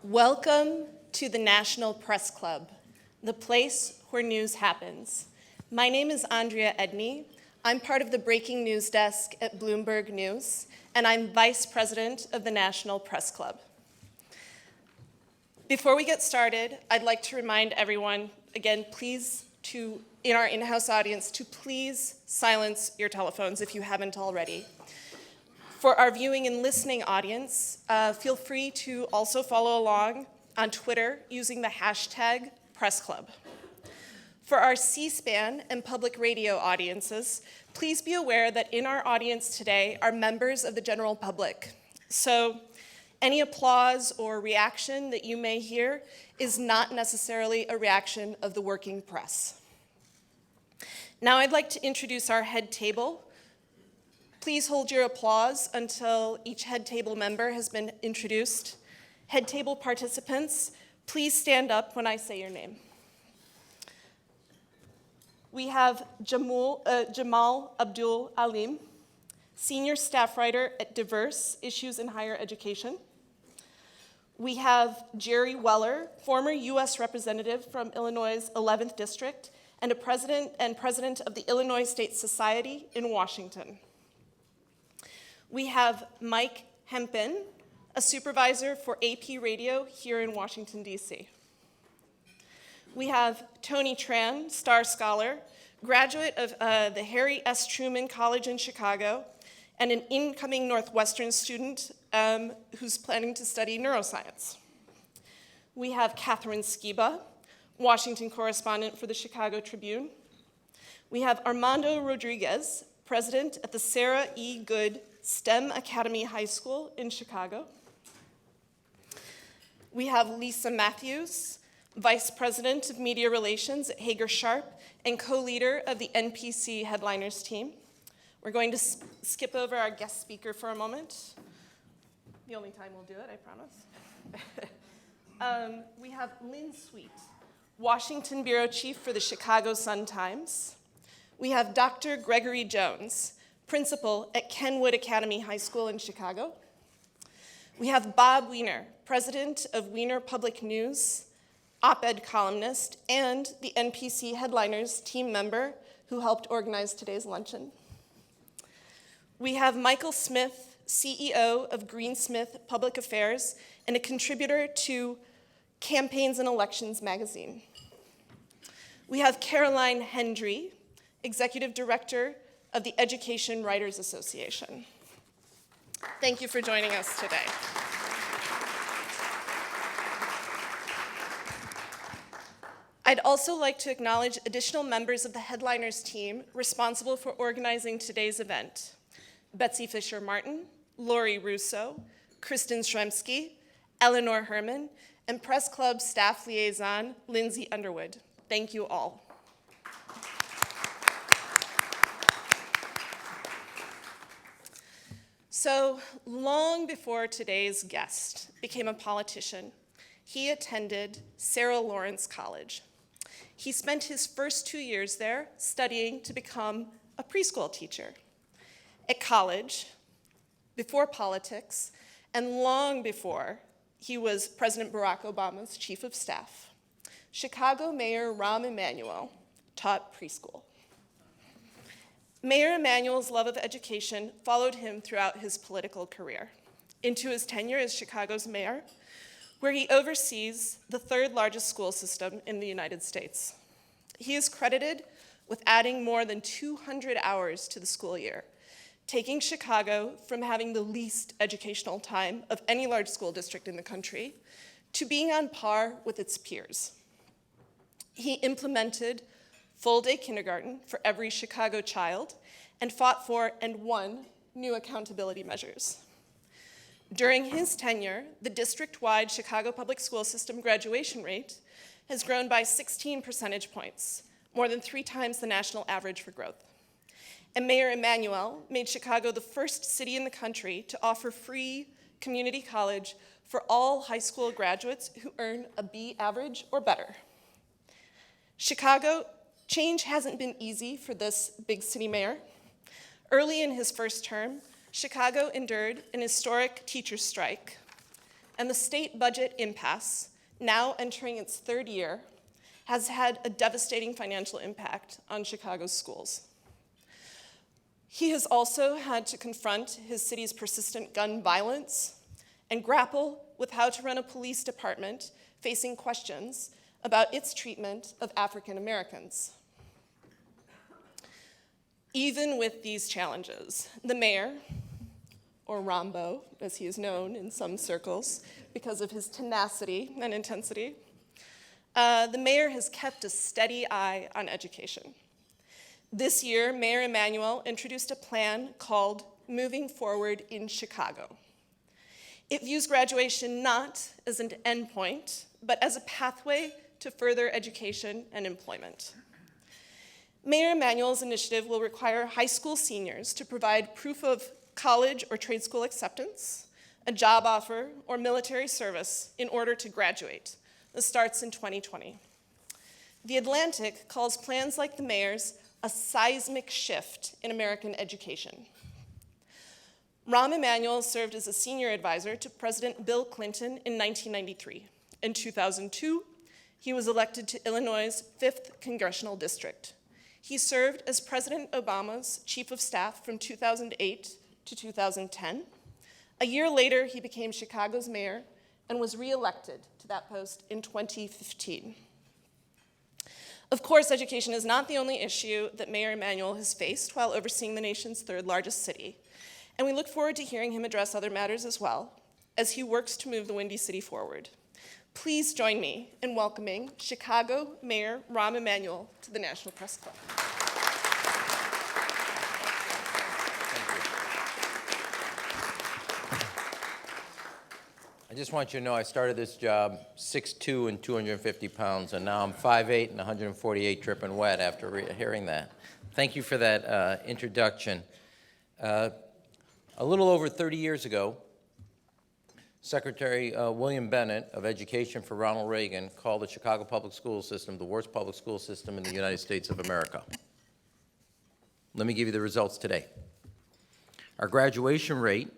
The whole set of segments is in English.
Welcome to the National Press Club, the place where news happens. My name is Andrea Edney. I'm part of the breaking news desk at Bloomberg News, and I'm vice president of the National Press Club. Before we get started, I'd like to remind everyone, again, in our in-house audience, to please silence your telephones if you haven't already. For our viewing and listening audience, feel free to also follow along on Twitter using the hashtag #PressClub. For our C-SPAN and public radio audiences, please be aware that in our audience today are members of the general public. So any applause or reaction that you may hear is not necessarily a reaction of the working press. Now I'd like to introduce our head table. Please hold your applause until each head table member has been introduced. Head table participants, please stand up when I say your name. We have Jamal Abdul Alim, senior staff writer at Diverse Issues in Higher Education. We have Jerry Weller, former U.S. representative from Illinois' 11th District and president of the Illinois State Society in Washington. We have Mike Hempin, a supervisor for AP Radio here in Washington, D.C. We have Tony Tran, Star Scholar, graduate of the Harry S. Truman College in Chicago, and an incoming Northwestern student who's planning to study neuroscience. We have Catherine Skiba, Washington correspondent for the Chicago Tribune. We have Armando Rodriguez, president at the Sarah E. Good STEM Academy High School in Chicago. We have Lisa Matthews, Vice President of Media Relations at Hager Sharp and co-leader of the NPC Headliners team. We're going to skip over our guest speaker for a moment. The only time we'll do it, I promise. We have Lynn Sweet, Washington Bureau Chief for the Chicago Sun-Times. We have Dr. Gregory Jones, principal at Kenwood Academy High School in Chicago. We have Bob Weiner, president of Weiner Public News, op-ed columnist, and the NPC Headliners team member who helped organize today's luncheon. We have Michael Smith, CEO of Greensmith Public Affairs and a contributor to Campaigns and Elections magazine. We have Caroline Hendry, executive director of the Education Writers Association. Thank you for joining us today. I'd also like to acknowledge additional members of the Headliners team responsible for organizing today's event: Betsy Fisher-Martin, Lori Russo, Kristen Shremsky, Eleanor Herman, and Press Club staff liaison, Lindsay Underwood. Thank you all. So long before today's guest became a politician, he attended Sarah Lawrence College. He spent his first 2 years there studying to become a preschool teacher. At college, before politics, and long before he was President Barack Obama's chief of staff, Chicago Mayor Rahm Emanuel taught preschool. Mayor Emanuel's love of education followed him throughout his political career, into his tenure as Chicago's mayor, where he oversees the third largest school system in the United States. He is credited with adding more than 200 hours to the school year, taking Chicago from having the least educational time of any large school district in the country to being on par with its peers. He implemented full-day kindergarten for every Chicago child and fought for and won new accountability measures. During his tenure, the district-wide Chicago public school system graduation rate has grown by 16 percentage points, more than 3 times the national average for growth. And Mayor Emanuel made Chicago the first city in the country to offer free community college for all high school graduates who earn a B average or better. Chicago, change hasn't been easy for this big city mayor. Early in his first term, Chicago endured an historic teacher strike. and the state budget impasse, now entering its third year, has had a devastating financial impact on Chicago's schools. He has also had to confront his city's persistent gun violence and grapple with how to run a police department facing questions about its treatment of African Americans. Even with these challenges, the mayor, or Rambo, as he is known in some circles because of his tenacity and intensity, the mayor has kept a steady eye on education. This year, Mayor Emanuel introduced a plan called Moving Forward in Chicago. It views graduation not as an endpoint, but as a pathway to further education and employment. Mayor Emanuel's initiative will require high school seniors to provide proof of college or trade school acceptance, a job offer, or military service in order to graduate. This starts in 2020. The Atlantic calls plans like the mayor's a seismic shift in American education. Rahm Emanuel served as a senior advisor to President Bill Clinton in 1993. In 2002, he was elected to Illinois' 5th Congressional District. He served as President Obama's chief of staff from 2008 to 2010. A year later, he became Chicago's mayor and was re-elected to that post in 2015. Of course, education is not the only issue that Mayor Emanuel has faced while overseeing the nation's third largest city, and we look forward to hearing him address other matters as well as he works to move the Windy City forward. Please join me in welcoming Chicago Mayor Rahm Emanuel to the National Press Club. I just want you to know I started this job 6'2" and 250 pounds, and now I'm 5'8" and 148 dripping wet after hearing that. Thank you for that introduction. A little over 30 years ago, Secretary William Bennett of Education for Ronald Reagan called the Chicago public school system the worst public school system in the United States of America. Let me give you the results today. Our graduation rate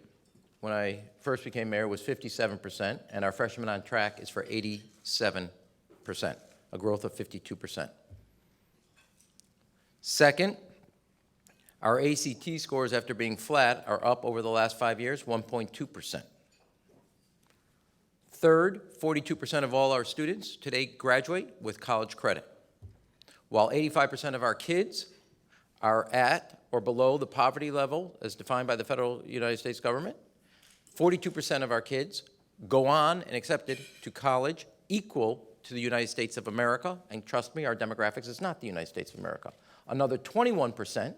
when I first became mayor was 57%, and our freshman on track is for 87%, a growth of 52%. Second, our ACT scores after being flat are up over the last 5 years, 1.2%. Third, 42% of all our students today graduate with college credit, while 85% of our kids are at or below the poverty level as defined by the federal United States government. 42% of our kids go on and accepted to college equal to the United States of America, and trust me, our demographics is not the United States of America. Another 21%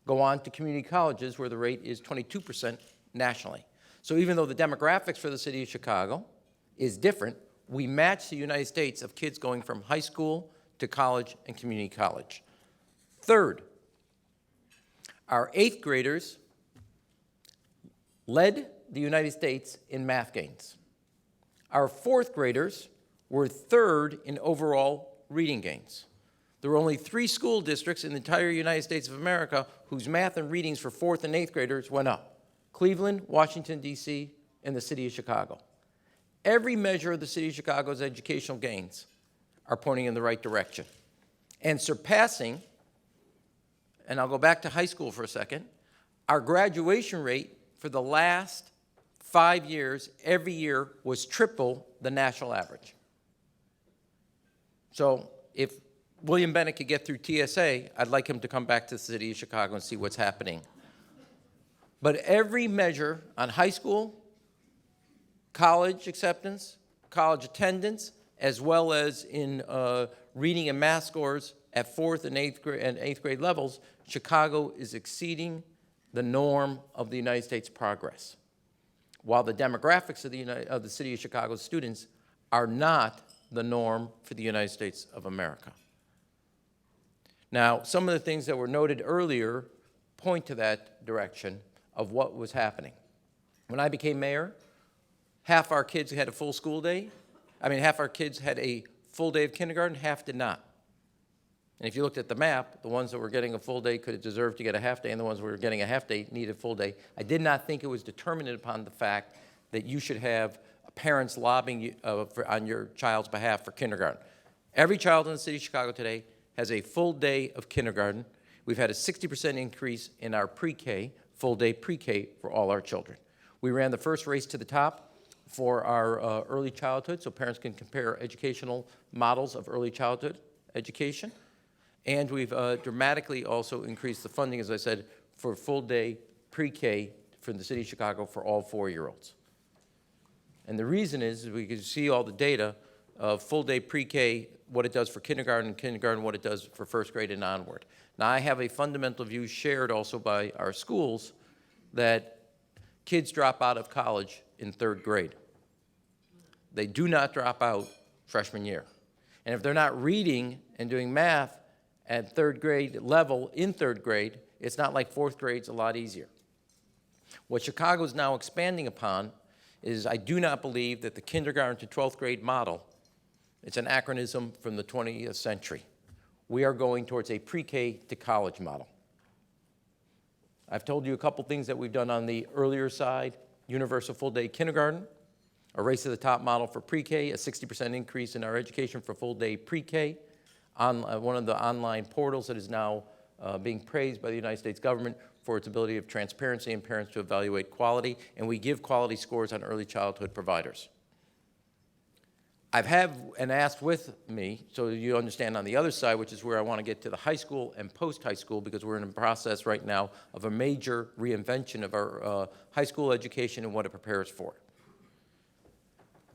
go on to community colleges where the rate is 22% nationally. So even though the demographics for the city of Chicago is different, we match the United States of kids going from high school to college and community college. Third, our 8th graders led the United States in math gains. Our 4th graders were 3rd in overall reading gains. There were only 3 school districts in the entire United States of America whose math and readings for 4th and 8th graders went up: Cleveland, Washington, D.C., and the city of Chicago. Every measure of the city of Chicago's educational gains are pointing in the right direction and surpassing, and I'll go back to high school for a second, our graduation rate for the last 5 years, every year, was triple the national average. So if William Bennett could get through TSA, I'd like him to come back to the city of Chicago and see what's happening. But every measure on high school, college acceptance, college attendance, as well as in reading and math scores at 4th and 8th grade levels, Chicago is exceeding the norm of the United States progress, while the demographics of the city of Chicago's students are not the norm for the United States of America. Now, some of the things that were noted earlier point to that direction of what was happening. When I became mayor, half our kids had a full school day. Half our kids had a full day of kindergarten, half did not. And if you looked at the map, the ones that were getting a full day could have deserved to get a half day, and the ones that were getting a half day needed a full day. I did not think it was determined upon the fact that you should have parents lobbying on your child's behalf for kindergarten. Every child in the city of Chicago today has a full day of kindergarten. We've had a 60% increase in our pre-K, full day pre-K for all our children. We ran the first race to the top for our early childhood, so parents can compare educational models of early childhood education. And we've dramatically also increased the funding, as I said, for full day pre-K for the city of Chicago for all 4-year-olds. And the reason is we can see all the data of full day pre-K, what it does for kindergarten, and kindergarten, what it does for first grade and onward. Now, I have a fundamental view shared also by our schools that kids drop out of college in 3rd grade. They do not drop out freshman year. And if they're not reading and doing math at 3rd grade level in 3rd grade, it's not like 4th grade's a lot easier. What Chicago is now expanding upon is I do not believe that the kindergarten to 12th grade model, it's an anachronism from the 20th century. We are going towards a pre-K to college model. I've told you a couple things that we've done on the earlier side: universal full day kindergarten, a race to the top model for pre-K, a 60% increase in our education for full day pre-K, on one of the online portals that is now being praised by the United States government for its ability of transparency and parents to evaluate quality, and we give quality scores on early childhood providers. I've had and asked with me, so you understand on the other side, which is where I want to get to the high school and post-high school, because we're in the process right now of a major reinvention of our high school education and what it prepares for.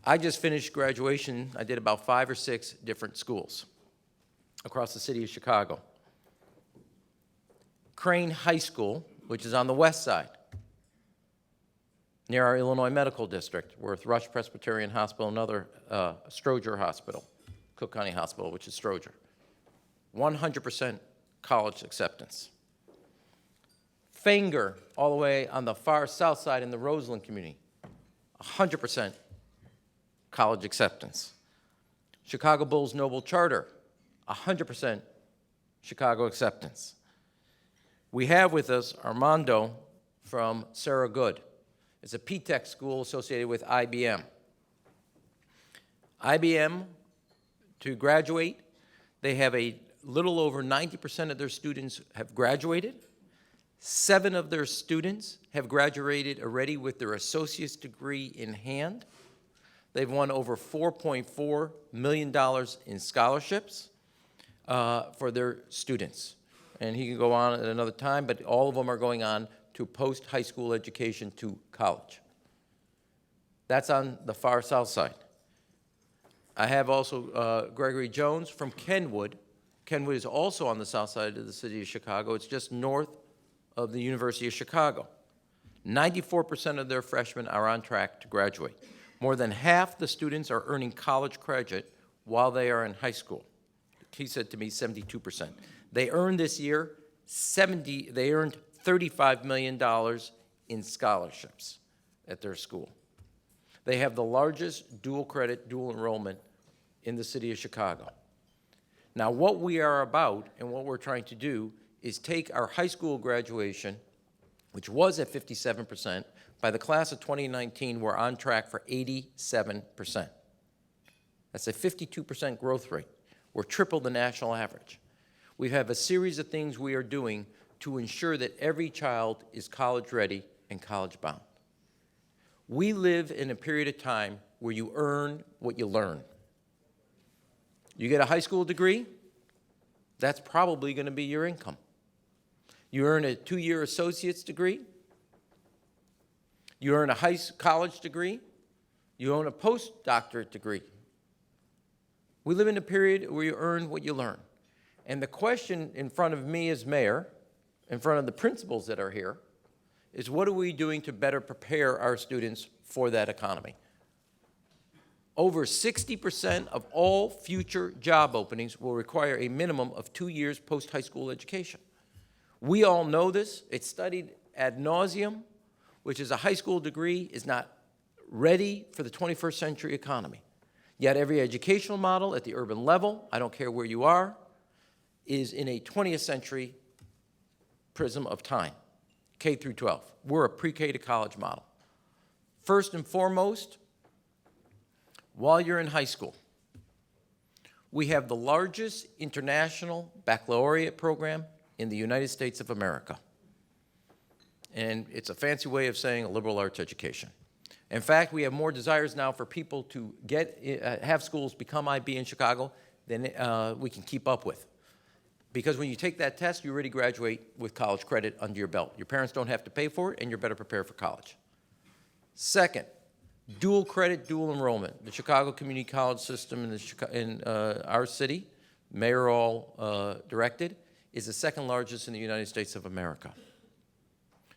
I just finished graduation. I did about 5 or 6 different schools across the city of Chicago. Crane High School, which is on the west side, near our Illinois Medical District, with Rush Presbyterian Hospital, another Stroger Hospital, Cook County Hospital, which is Stroger. 100% college acceptance. Fenger, all the way on the far south side in the Roseland community, 100% college acceptance. Chicago Bulls Noble Charter, 100% Chicago acceptance. We have with us Armando from Sarah Good. It's a P-Tech school associated with IBM. IBM, to graduate, they have a little over 90% of their students have graduated. 7 of their students have graduated already with their associate's degree in hand. They've won over $4.4 million in scholarships for their students. And he can go on at another time, but all of them are going on to post-high school education to college. That's on the far south side. I have also Gregory Jones from Kenwood. Kenwood is also on the south side of the city of Chicago. It's just north of the University of Chicago. 94% of their freshmen are on track to graduate. More than half the students are earning college credit while they are in high school. He said to me 72%. They earned this year they earned $35 million in scholarships at their school. They have the largest dual credit, dual enrollment in the city of Chicago. Now, what we are about and what we're trying to do is take our high school graduation, which was at 57%. By the class of 2019, we're on track for 87%. That's a 52% growth rate. We're triple the national average. We have a series of things we are doing to ensure that every child is college ready and college bound. We live in a period of time where you earn what you learn. You get a high school degree, that's probably going to be your income. You earn a 2-year associate's degree, you earn a college degree, you earn a postdoctorate degree. We live in a period where you earn what you learn. And the question in front of me as mayor, in front of the principals that are here, is what are we doing to better prepare our students for that economy? Over 60% of all future job openings will require a minimum of 2 years post-high school education. We all know this. It's studied ad nauseum, which is a high school degree is not ready for the 21st century economy. Yet every educational model at the urban level, I don't care where you are, is in a 20th century prism of time, K through 12. We're a pre-K to college model. First and foremost, while you're in high school, we have the largest international baccalaureate program in the United States of America. And it's a fancy way of saying a liberal arts education. In fact, we have more desires now for people to have schools become IB in Chicago than we can keep up with. Because when you take that test, you already graduate with college credit under your belt. Your parents don't have to pay for it, and you're better prepared for college. Second, dual credit, dual enrollment. The Chicago Community College system in our city, Mayor Rahm directed, is the second largest in the United States of America.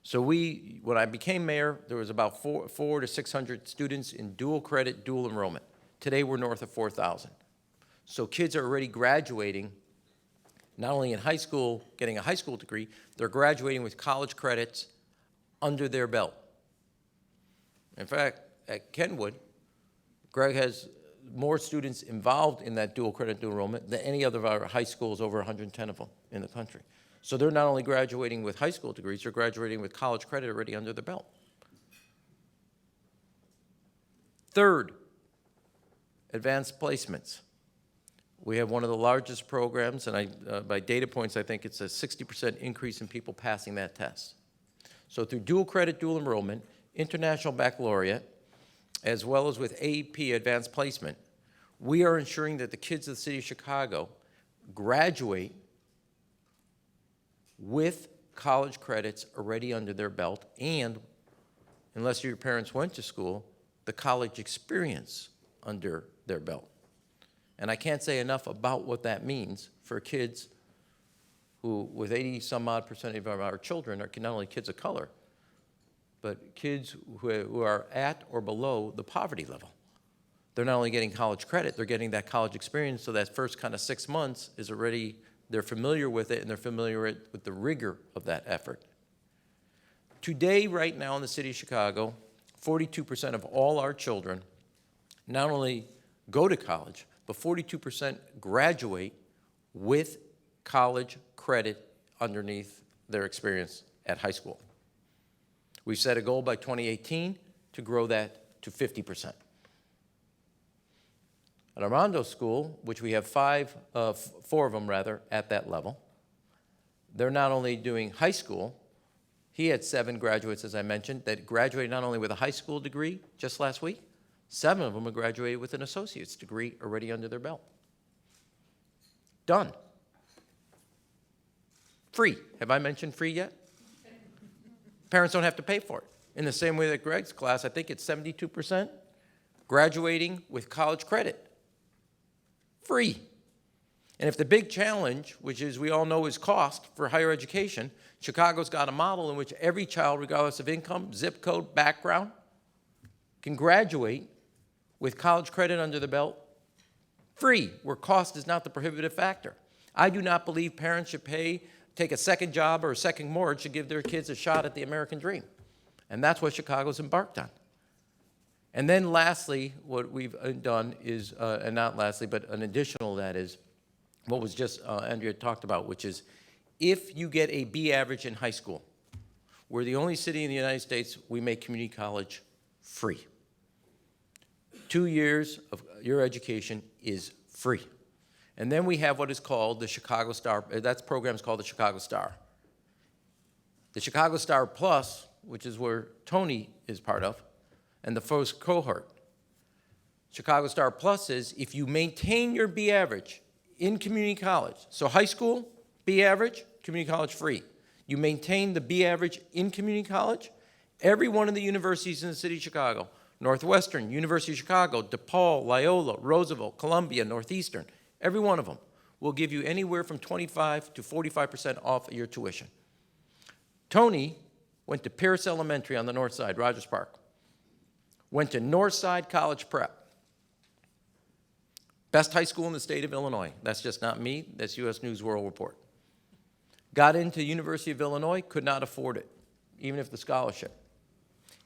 So when I became mayor, there was about 400 to 600 students in dual credit, dual enrollment. Today, we're north of 4,000. So kids are already graduating, not only in high school, getting a high school degree, they're graduating with college credits under their belt. In fact, at Kenwood, Greg has more students involved in that dual credit, dual enrollment than any other of our high schools, over 110 of them in the country. So they're not only graduating with high school degrees, they're graduating with college credit already under their belt. Third, advanced placements. We have one of the largest programs, and by data points, I think it's a 60% increase in people passing that test. So through dual credit, dual enrollment, international baccalaureate, as well as with AEP, advanced placement, we are ensuring that the kids of the city of Chicago graduate with college credits already under their belt, and, unless your parents went to school, the college experience under their belt. And I can't say enough about what that means for kids who, with 80-some-odd% of our children, are not only kids of color, but kids who are at or below the poverty level. They're not only getting college credit, they're getting that college experience, so that first kind of 6 months is already, they're familiar with it, and they're familiar with the rigor of that effort. Today, right now in the city of Chicago, 42% of all our children not only go to college, but 42% graduate with college credit underneath their experience at high school. We've set a goal by 2018 to grow that to 50%. At Armando School, which we have four of them rather, at that level, they're not only doing high school, he had 7 graduates, as I mentioned, that graduated not only with a high school degree just last week, 7 of them have graduated with an associate's degree already under their belt. Done. Free. Have I mentioned free yet? Parents don't have to pay for it. In the same way that Greg's class, I think it's 72%, graduating with college credit. Free. And if the big challenge, which is we all know is cost for higher education, Chicago's got a model in which every child, regardless of income, zip code, background, can graduate with college credit under the belt free, where cost is not the prohibitive factor. I do not believe parents should take a second job or a second mortgage to give their kids a shot at the American dream. And that's what Chicago's embarked on. And then lastly, what we've done is, and not lastly, but an additional that is, what was just Andrea talked about, which is if you get a B average in high school, we're the only city in the United States we make community college free. 2 years of your education is free. And then we have what is called the Chicago Star, that program's called the Chicago Star. The Chicago Star Plus, which is where Tony is part of, and the first cohort. Chicago Star Plus is if you maintain your B average in community college, so high school, B average, community college free. You maintain the B average in community college, every one of the universities in the city of Chicago, Northwestern, University of Chicago, DePaul, Loyola, Roosevelt, Columbia, Northeastern, every one of them will give you anywhere from 25 to 45% off your tuition. Tony went to Pierce Elementary on the north side, Rogers Park. Went to Northside College Prep. Best high school in the state of Illinois. That's just not me, that's U.S. News World Report. Got into University of Illinois, could not afford it, even if the scholarship.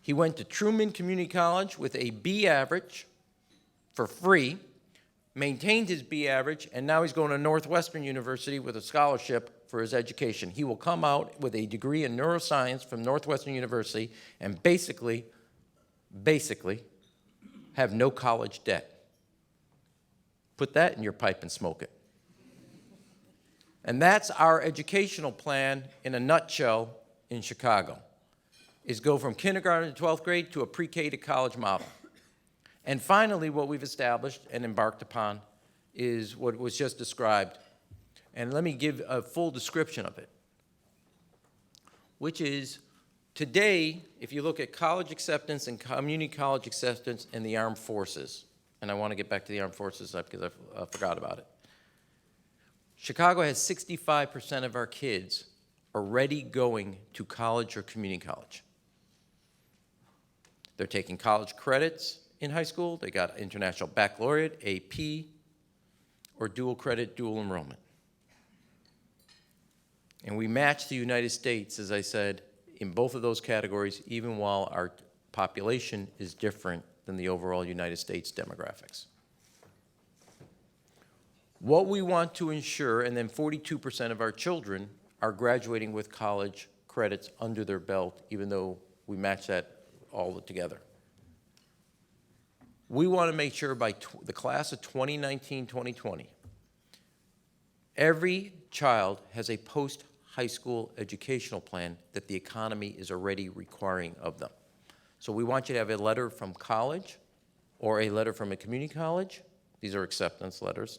He went to Truman Community College with a B average for free, maintained his B average, and now he's going to Northwestern University with a scholarship for his education. He will come out with a degree in neuroscience from Northwestern University and basically have no college debt. Put that in your pipe and smoke it. And that's our educational plan in a nutshell in Chicago, is go from kindergarten to 12th grade to a pre-K to college model. And finally, what we've established and embarked upon is what was just described. And let me give a full description of it, which is today, if you look at college acceptance and community college acceptance in the armed forces, and I want to get back to the armed forces because I forgot about it. Chicago has 65% of our kids already going to college or community college. They're taking college credits in high school. They got International Baccalaureate, AP, or dual credit, dual enrollment. And we match the United States, as I said, in both of those categories, even while our population is different than the overall United States demographics. What we want to ensure, and then 42% of our children are graduating with college credits under their belt, even though we match that all together. We want to make sure by the class of 2019-2020, every child has a post-high school educational plan that the economy is already requiring of them. So we want you to have a letter from college or a letter from a community college. These are acceptance letters.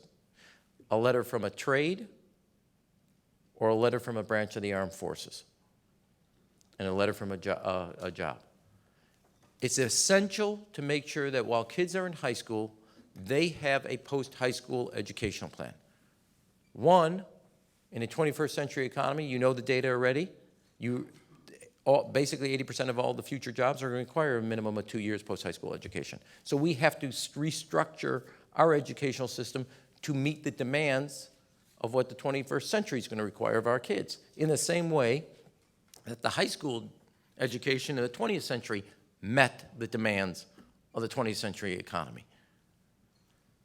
A letter from a trade or a letter from a branch of the armed forces and a letter from a job. It's essential to make sure that while kids are in high school, they have a post-high school educational plan. One, in a 21st century economy, you know the data already. Basically 80% of all the future jobs are going to require a minimum of 2 years post-high school education. So we have to restructure our educational system to meet the demands of what the 21st century is going to require of our kids, in the same way that the high school education in the 20th century met the demands of the 20th century economy.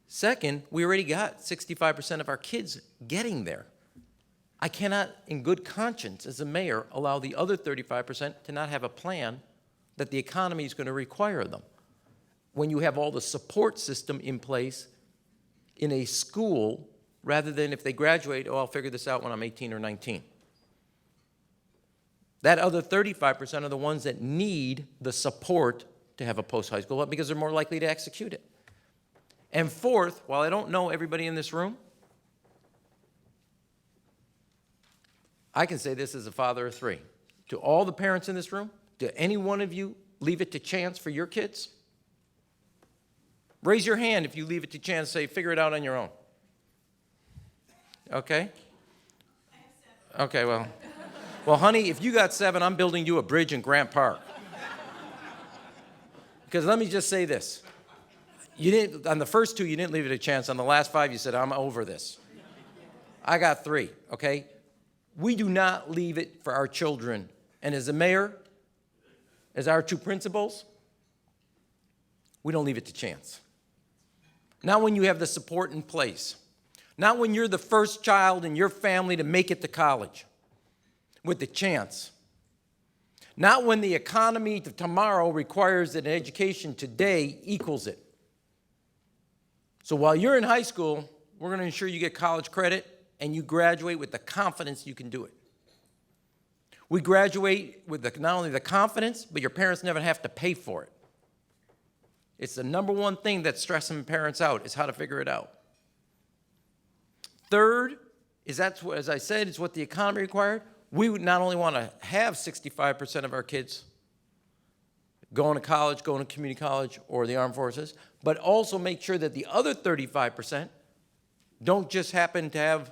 Second, we already got 65% of our kids getting there. I cannot, in good conscience, as a mayor, allow the other 35% to not have a plan that the economy is going to require of them. When you have all the support system in place in a school, rather than if they graduate, oh, I'll figure this out when I'm 18 or 19. That other 35% are the ones that need the support to have a post-high school because they're more likely to execute it. And fourth, while I don't know everybody in this room, I can say this as a father of three. To all the parents in this room, do any one of you leave it to chance for your kids? Raise your hand if you leave it to chance, say, figure it out on your own. Okay? Okay, well, honey, if you got 7, I'm building you a bridge in Grant Park. Because let me just say this. You didn't, on the first 2, you didn't leave it a chance. On the last 5, you said, I'm over this. I got 3, okay? We do not leave it for our children. And as a mayor, as our 2 principals, we don't leave it to chance. Not when you have the support in place. Not when you're the first child in your family to make it to college with the chance. Not when the economy of tomorrow requires that an education today equals it. So while you're in high school, we're going to ensure you get college credit and you graduate with the confidence you can do it. We graduate with not only the confidence, but your parents never have to pay for it. It's the number one thing that's stressing parents out, is how to figure it out. Third, is that's what, as I said, is what the economy required. We would not only want to have 65% of our kids going to college, going to community college or the armed forces, but also make sure that the other 35% don't just happen to have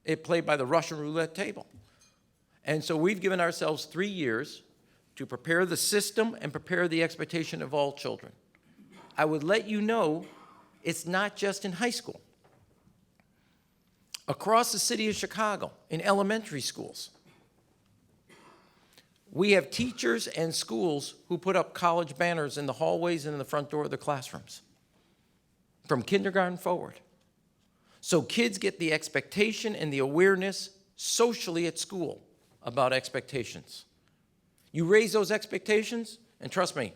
it played by the Russian roulette table. And so we've given ourselves 3 years to prepare the system and prepare the expectation of all children. I would let you know it's not just in high school. Across the city of Chicago, in elementary schools, we have teachers and schools who put up college banners in the hallways and in the front door of the classrooms, from kindergarten forward. So kids get the expectation and the awareness socially at school about expectations. You raise those expectations, and trust me,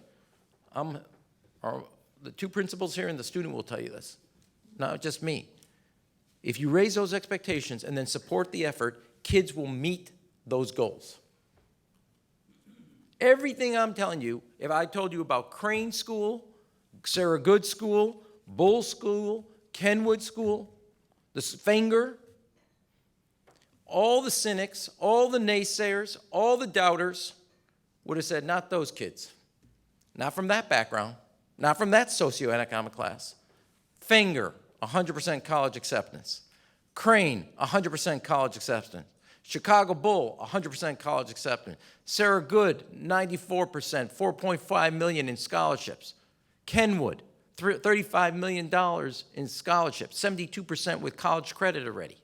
the 2 principals here and the student will tell you this. not just me. If you raise those expectations and then support the effort, kids will meet those goals. Everything I'm telling you, if I told you about Crane School, Sarah Good School, Bull School, Kenwood School, the Fenger, all the cynics, all the naysayers, all the doubters would have said, not those kids. Not from that background, not from that socioeconomic class. Fenger, 100% college acceptance. Crane, 100% college acceptance. Chicago Bull, 100% college acceptance. Sarah Good, 94%, $4.5 million in scholarships. Kenwood, $35 million in scholarships, 72% with college credit already.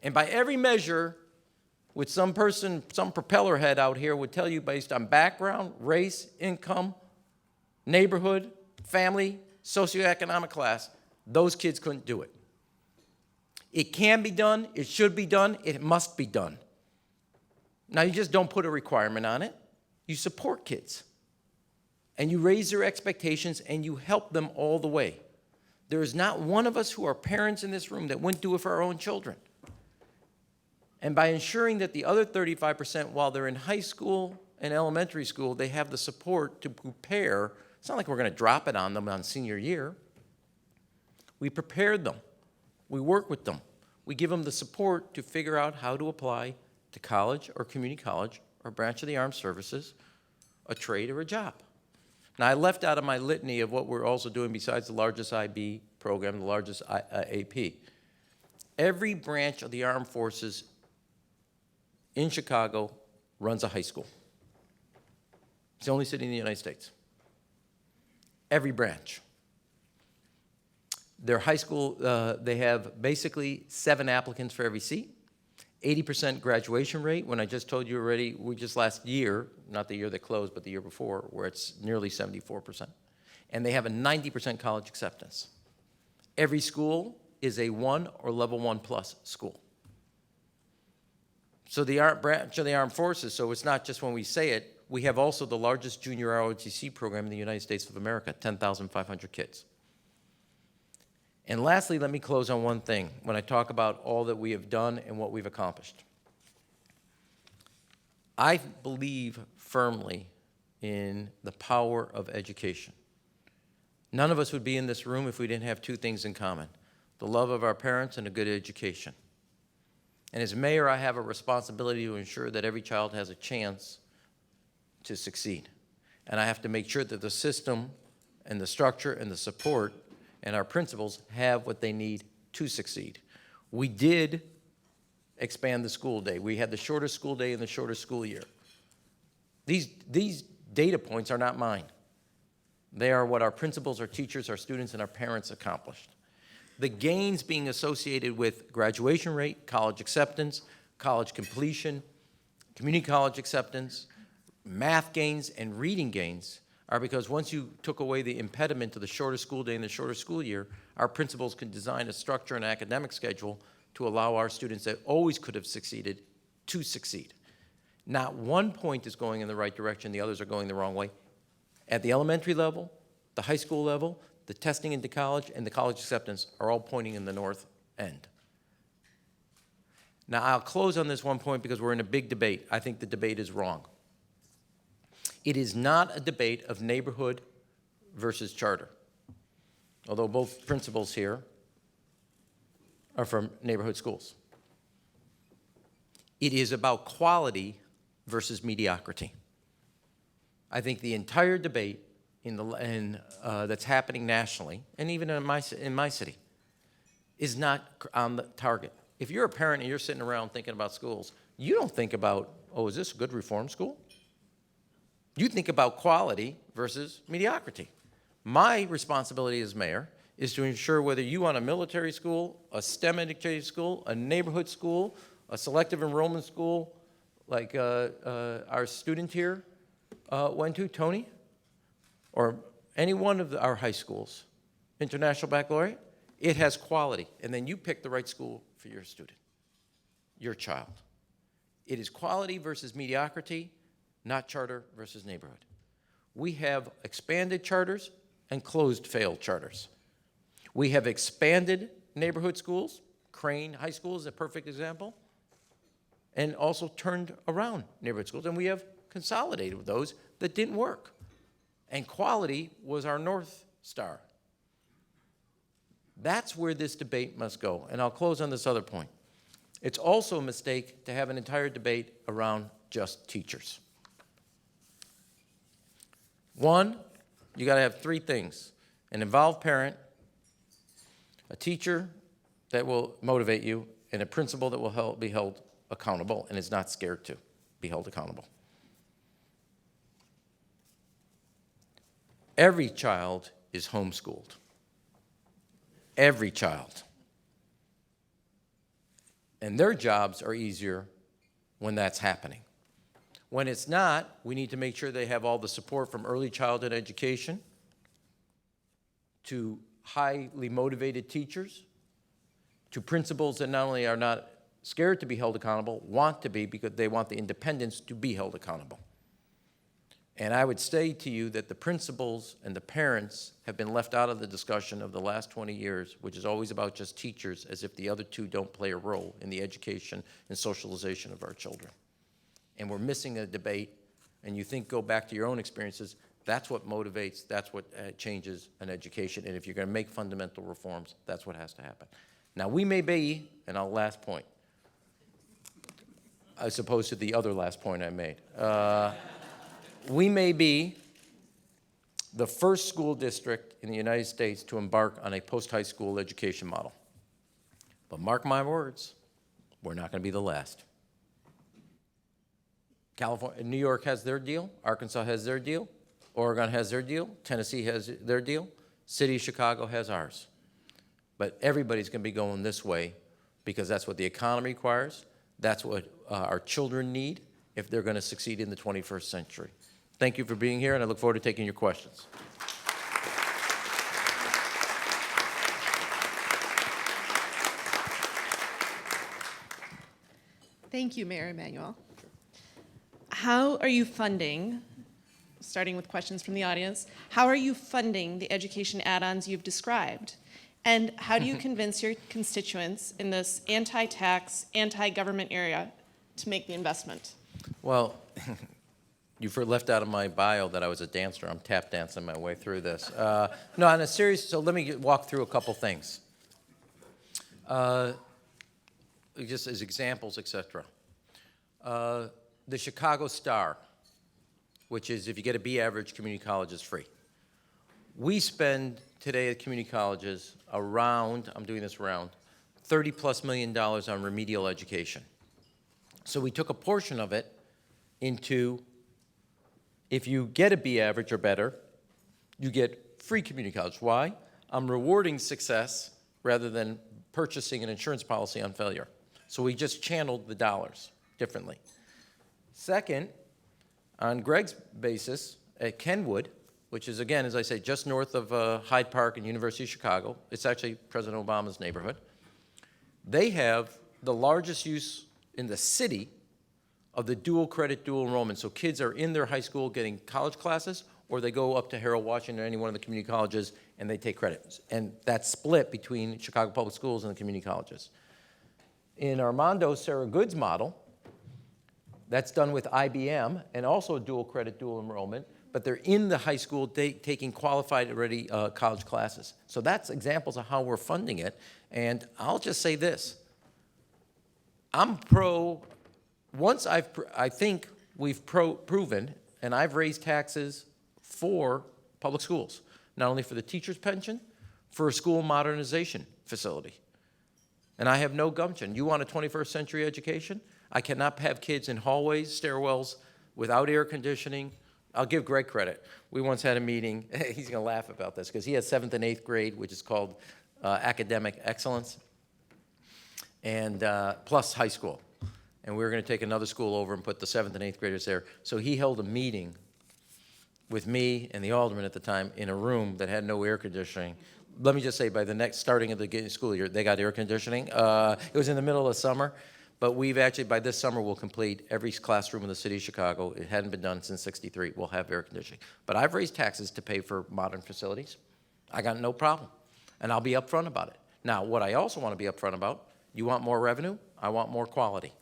And by every measure, with some person, some propeller head out here would tell you based on background, race, income, neighborhood, family, socioeconomic class, those kids couldn't do it. It can be done, it should be done, it must be done. Now, you just don't put a requirement on it. You support kids. And you raise their expectations and you help them all the way. There is not one of us who are parents in this room that wouldn't do it for our own children. And by ensuring that the other 35%, while they're in high school and elementary school, they have the support to prepare. It's not like we're going to drop it on them on senior year. We prepared them. We work with them. We give them the support to figure out how to apply to college or community college or branch of the armed services, a trade or a job. Now, I left out of my litany of what we're also doing besides the largest IB program, the largest AP. Every branch of the armed forces in Chicago runs a high school. It's the only city in the United States. Every branch. Their high school, they have basically 7 applicants for every seat, 80% graduation rate. When I just told you already, we just last year, not the year that closed, but the year before, where it's nearly 74%. And they have a 90% college acceptance. Every school is a 1 or level 1 plus school. So the branch of the armed forces, so it's not just when we say it, we have also the largest junior ROTC program in the United States of America, 10,500 kids. And lastly, let me close on one thing when I talk about all that we have done and what we've accomplished. I believe firmly in the power of education. None of us would be in this room if we didn't have 2 things in common: the love of our parents and a good education. And as mayor, I have a responsibility to ensure that every child has a chance to succeed. And I have to make sure that the system and the structure and the support and our principals have what they need to succeed. We did expand the school day. We had the shortest school day and the shortest school year. These data points are not mine. They are what our principals, our teachers, our students, and our parents accomplished. The gains being associated with graduation rate, college acceptance, college completion, community college acceptance, math gains, and reading gains are because once you took away the impediment to the shorter school day and the shorter school year, our principals can design a structure and academic schedule to allow our students that always could have succeeded to succeed. Not one point is going in the right direction, the others are going the wrong way. At the elementary level, the high school level, the testing into college, and the college acceptance are all pointing in the north end. Now, I'll close on this one point because we're in a big debate. I think the debate is wrong. It is not a debate of neighborhood versus charter, although both principals here are from neighborhood schools. It is about quality versus mediocrity. I think the entire debate that's happening nationally, and even in my city, is not on the target. If you're a parent and you're sitting around thinking about schools, you don't think about, oh, is this a good reform school? You think about quality versus mediocrity. My responsibility as mayor is to ensure whether you want a military school, a STEM-educated school, a neighborhood school, a selective enrollment school, like our student here went to, Tony, or any one of our high schools, International Baccalaureate, it has quality. And then you pick the right school for your student, your child. It is quality versus mediocrity, not charter versus neighborhood. We have expanded charters and closed failed charters. We have expanded neighborhood schools. Crane High School is a perfect example. And also turned around neighborhood schools. And we have consolidated with those that didn't work. And quality was our North Star. That's where this debate must go. And I'll close on this other point. It's also a mistake to have an entire debate around just teachers. One, you got to have three things: an involved parent, a teacher that will motivate you, and a principal that will be held accountable and is not scared to be held accountable. Every child is homeschooled. Every child. And their jobs are easier when that's happening. When it's not, we need to make sure they have all the support from early childhood education to highly motivated teachers, to principals that not only are not scared to be held accountable, want to be because they want the independence to be held accountable. And I would say to you that the principals and the parents have been left out of the discussion of the last 20 years, which is always about just teachers, as if the other two don't play a role in the education and socialization of our children. And we're missing a debate, and you think, go back to your own experiences, that's what motivates, that's what changes an education, and if you're gonna make fundamental reforms, that's what has to happen. Now, we may be, and our last point, as opposed to the other last point I made, we may be the first school district in the United States to embark on a post-high school education model. But mark my words, we're not going to be the last. California, New York has their deal, Arkansas has their deal, Oregon has their deal, Tennessee has their deal, City of Chicago has ours. But everybody's going to be going this way because that's what the economy requires, that's what our children need if they're going to succeed in the 21st century. Thank you for being here, and I look forward to taking your questions. Thank you, Mayor Emanuel. How are you funding, starting with questions from the audience, how are you funding the education add-ons you've described? And how do you convince your constituents in this anti-tax, anti-government area to make the investment? Well, you've left out of my bio that I was a dancer. I'm tap dancing my way through this. No, on a serious, so let me walk through a couple things. Just as examples, et cetera. The Chicago Star, which is if you get a B average, community college is free. We spend today at community colleges around, I'm doing this around, $30+ million on remedial education. So we took a portion of it into, if you get a B average or better, you get free community college. Why? I'm rewarding success rather than purchasing an insurance policy on failure. So we just channeled the dollars differently. Second, on Greg's basis, at Kenwood, which is, again, as I say, just north of Hyde Park and University of Chicago, it's actually President Obama's neighborhood, they have the largest use in the city of the dual credit, dual enrollment. So kids are in their high school getting college classes, or they go up to Harold Washington or any one of the community colleges and they take credit. And that's split between Chicago Public Schools and the community colleges. In Armando Sarah Good's model, that's done with IBM and also dual credit, dual enrollment, but they're in the high school taking qualified already college classes. So that's examples of how we're funding it. And I'll just say this. I'm pro, once I think we've proven, and I've raised taxes for public schools, not only for the teacher's pension, for a school modernization facility. And I have no gumption. You want a 21st century education? I cannot have kids in hallways, stairwells, without air conditioning. I'll give Greg credit. We once had a meeting. He's going to laugh about this because he has 7th and 8th grade, which is called academic excellence, and plus high school. And we were going to take another school over and put the 7th and 8th graders there. So he held a meeting with me and the alderman at the time in a room that had no air conditioning. Let me just say, by the starting of the school year, they got air conditioning. It was in the middle of summer. But we've actually, by this summer, we'll complete every classroom in the city of Chicago. It hadn't been done since '63. We'll have air conditioning. But I've raised taxes to pay for modern facilities. I got no problem. And I'll be upfront about it. Now, what I also want to be upfront about, you want more revenue, I want more quality.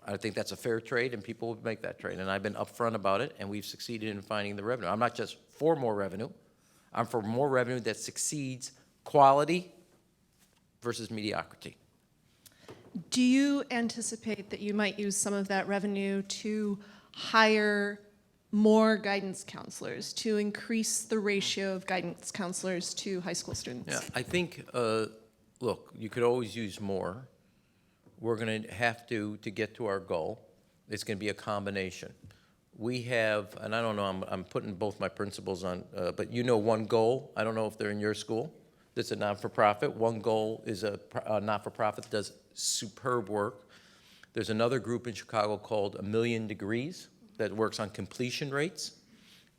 I think that's a fair trade, and people will make that trade. And I've been upfront about it, and we've succeeded in finding the revenue. I'm not just for more revenue. I'm for more revenue that succeeds quality versus mediocrity. Do you anticipate that you might use some of that revenue to hire more guidance counselors, to increase the ratio of guidance counselors to high school students? Yeah, I think, look, you could always use more. We're going to have to get to our goal. It's going to be a combination. We have, and I don't know, I'm putting both my principals on, but you know One Goal. I don't know if they're in your school. That's a not-for-profit. One Goal is a not-for-profit that does superb work. There's another group in Chicago called A Million Degrees that works on completion rates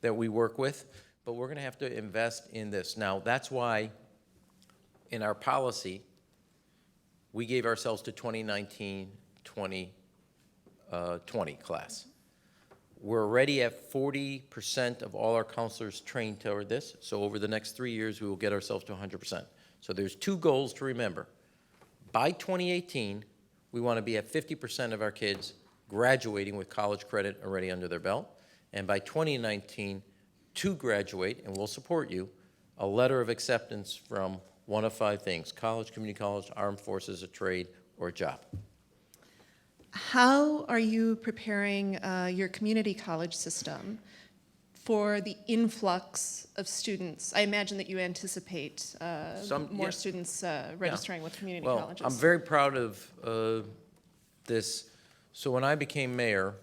that we work with. But we're going to have to invest in this. Now, that's why in our policy, we gave ourselves to 2019-2020 class. We're already at 40% of all our counselors trained toward this, so over the next 3 years, we will get ourselves to 100%. So there's two goals to remember. By 2018, we want to be at 50% of our kids graduating with college credit already under their belt, and by 2019, to graduate, and we'll support you, a letter of acceptance from one of 5 things: college, community college, armed forces, a trade, or a job. How are you preparing your community college system for the influx of students? I imagine that you anticipate more students registering with community colleges. I'm very proud of this. So when I became mayor,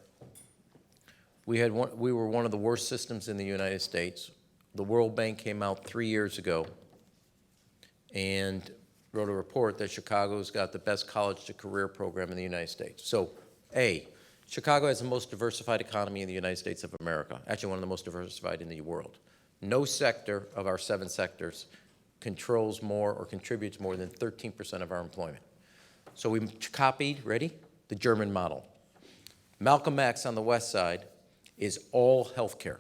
we were one of the worst systems in the United States. The World Bank came out 3 years ago and wrote a report that Chicago's got the best college-to-career program in the United States. So, Chicago has the most diversified economy in the United States of America, actually one of the most diversified in the world. No sector of our 7 sectors controls more or contributes more than 13% of our employment. So we copied, ready, the German model. Malcolm X on the west side is all healthcare.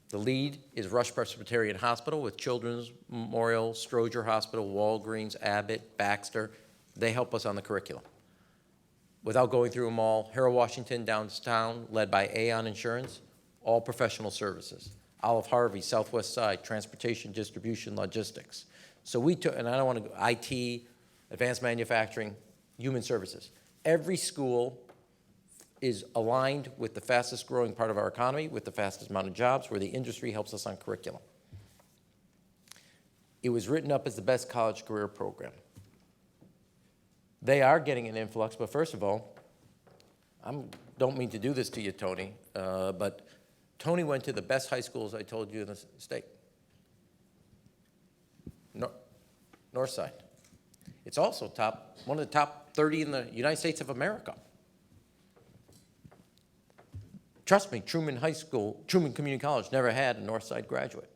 The lead is Rush Presbyterian Hospital with Children's Memorial, Stroger Hospital, Walgreens, Abbott, Baxter. They help us on the curriculum. Without going through them all, Harold Washington downtown, led by Aon Insurance, all professional services. Olive Harvey, Southwest Side, transportation, distribution, logistics. So we took, and I don't want to go, IT, advanced manufacturing, human services. Every school is aligned with the fastest growing part of our economy, with the fastest amount of jobs, where the industry helps us on curriculum. It was written up as the best college career program. They are getting an influx, but first of all, I don't mean to do this to you, Tony, but Tony went to the best high schools I told you in the state. North Side. It's also one of the top 30 in the United States of America. Trust me, Truman Community College never had a North Side graduate.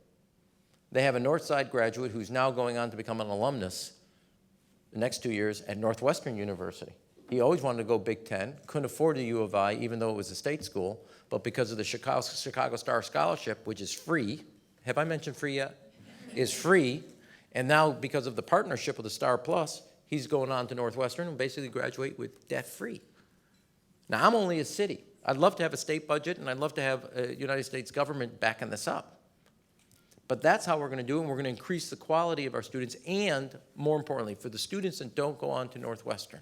They have a North Side graduate who's now going on to become an alumnus the next 2 years at Northwestern University. He always wanted to go Big Ten, couldn't afford the U of I, even though it was a state school, but because of the Chicago Star Scholarship, which is free, have I mentioned free yet? Is free, and now because of the partnership with the Star Plus, he's going on to Northwestern and basically graduate with debt-free. Now, I'm only a city. I'd love to have a state budget, and I'd love to have a United States government backing this up. But that's how we're going to do it, and we're going to increase the quality of our students, and more importantly, for the students that don't go on to Northwestern,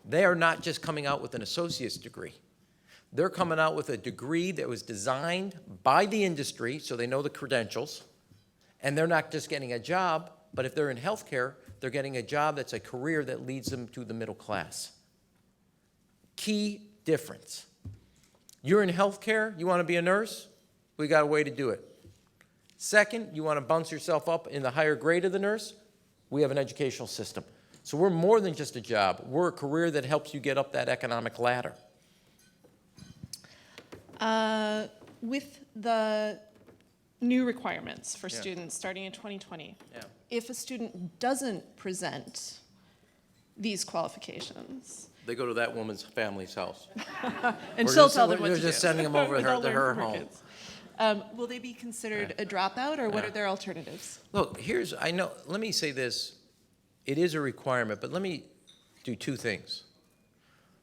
they are not just coming out with an associate's degree. They're coming out with a degree that was designed by the industry, so they know the credentials, and they're not just getting a job, but if they're in healthcare, they're getting a job that's a career that leads them to the middle class. Key difference. You're in healthcare, you want to be a nurse? We got a way to do it. Second, you want to bounce yourself up in the higher grade of the nurse? We have an educational system. So we're more than just a job. We're a career that helps you get up that economic ladder. With the new requirements for students starting in 2020, if a student doesn't present these qualifications, They go to that woman's family's house. and she'll tell them what to do. We're just sending them over to her home. Will they be considered a dropout, or what are their alternatives? Look, let me say this. It is a requirement, but let me do two things.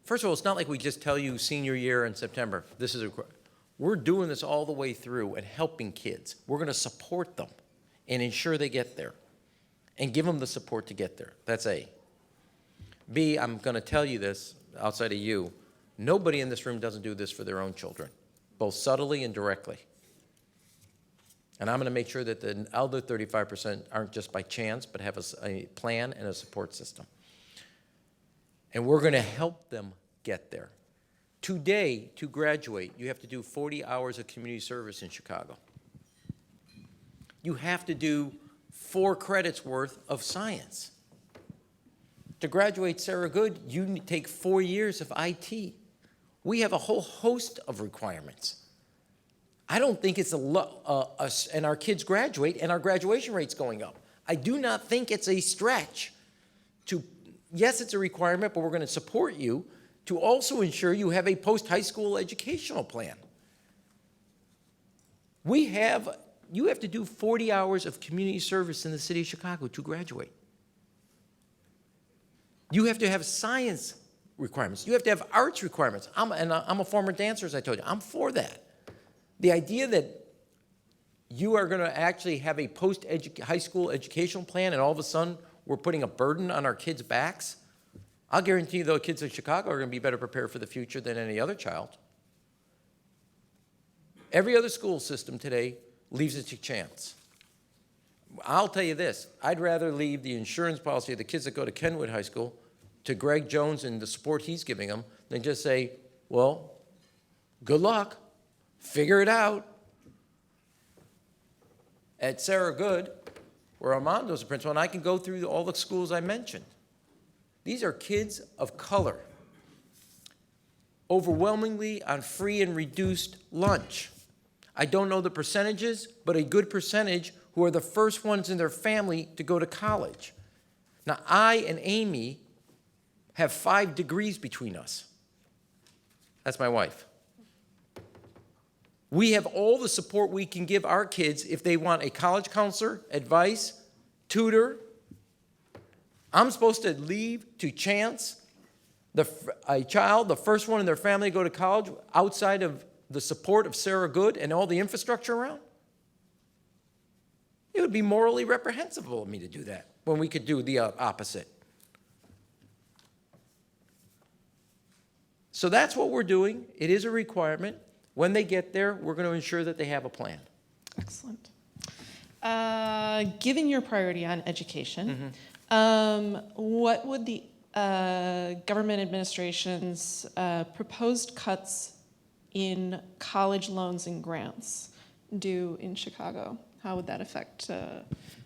First of all, it's not like we just tell you senior year in September, this is a requirement. We're doing this all the way through and helping kids. We're going to support them and ensure they get there and give them the support to get there. That's A. B, I'm going to tell you this outside of you. Nobody in this room doesn't do this for their own children, both subtly and directly. And I'm going to make sure that the other 35% aren't just by chance, but have a plan and a support system. And we're going to help them get there. Today, to graduate, you have to do 40 hours of community service in Chicago. You have to do 4 credits worth of science. To graduate Sarah Good, you take 4 years of IT. We have a whole host of requirements. I don't think it's and our kids graduate, and our graduation rate's going up. I do not think it's a stretch to, yes, it's a requirement, but we're going to support you to also ensure you have a post-high school educational plan. You have to do 40 hours of community service in the city of Chicago to graduate. You have to have science requirements. You have to have arts requirements. I'm a former dancer, as I told you. I'm for that. The idea that you are going to actually have a post-high school educational plan and all of a sudden we're putting a burden on our kids' backs, I'll guarantee you those kids in Chicago are going to be better prepared for the future than any other child. Every other school system today leaves it to chance. I'll tell you this, I'd rather leave the insurance policy of the kids that go to Kenwood High School to Greg Jones and the support he's giving them than just say, well, good luck, figure it out. At Sarah Good, where Armando's the principal, and I can go through all the schools I mentioned. These are kids of color, overwhelmingly on free and reduced lunch. I don't know the percentages, but a good percentage who are the first ones in their family to go to college. Now, I and Amy have 5 degrees between us. That's my wife. We have all the support we can give our kids if they want a college counselor, advice, tutor. I'm supposed to leave to chance a child, the first one in their family to go to college, outside of the support of Sarah Good and all the infrastructure around? It would be morally reprehensible of me to do that when we could do the opposite. So that's what we're doing. It is a requirement. When they get there, we're going to ensure that they have a plan. Excellent. Given your priority on education, what would the government administration's proposed cuts in college loans and grants do in Chicago? How would that affect